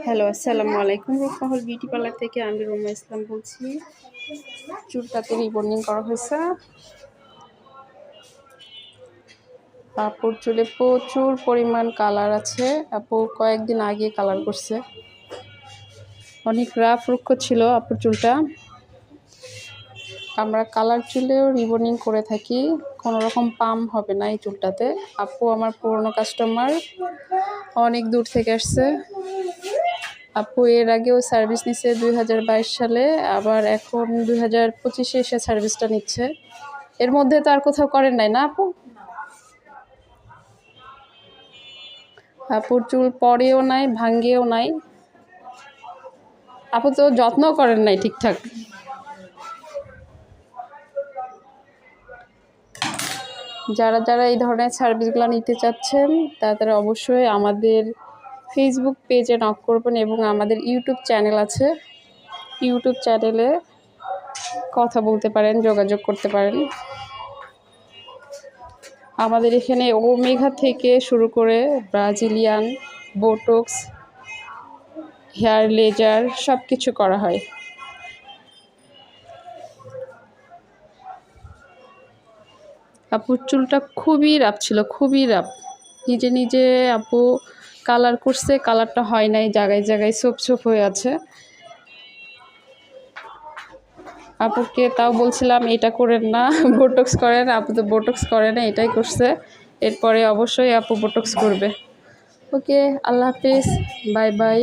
Hello, আসসালামু আলাইকুম। Rupmahal beauty parlour থেকে আমি রুমা ইসলাম বলছি। চুলটাতে রিবন্ডিং করা হয়েছে। আপুর চুলে প্রচুর পরিমাণ কালার আছে। আপু কয়েকদিন আগে কালার করছে। অনেক রাফ রুক্ষ ছিল আপুর চুলটা। আমরা কালার চুলেও রিবন্ডিং করে থাকি, কোনো রকম পাম্প হবে না এই চুলটাতে। আপু আমার পুরনো কাস্টমার, অনেক দূর থেকে আসছে। আপু এর আগেও সার্ভিস নিচ্ছে 2022 সালে, আবার এখন 2025-এ এসে সার্ভিসটা নিচ্ছে। এর মধ্যে তো আর কোথাও করেন নাই না আপু? আপুর চুল পড়েও নাই, ভাঙ্গেও নাই। আপু তো যত্ন করেন নাই ঠিকঠাক। যারা যারা এই ধরনের সার্ভিসগুলো নিতে চাচ্ছেন তারা অবশ্যই আমাদের ফেসবুক পেজে নক করবেন এবং আমাদের ইউটিউব চ্যানেল আছে, ইউটিউব চ্যানেলে কথা বলতে পারেন, যোগাযোগ করতে পারেন। আমাদের এখানে ওমেগা থেকে শুরু করে ব্রাজিলিয়ান, বোটক্স, হেয়ার লেজার সব কিছু করা হয়। আপুর চুলটা খুবই রাফ ছিল, খুবই রাফ। নিজে নিজে আপু কালার করছে, কালারটা হয় নাই, জায়গায় জায়গায় ছোপ ছোপ হয়ে আছে। আপুকে তাও বলছিলাম এটা করেন না, বোটক্স করেন। আপু তো বোটক্স করে না, এটাই করছে। এরপরে অবশ্যই আপু বোটক্স করবে। ওকে, আল্লাহ হাফিজ, বাই বাই।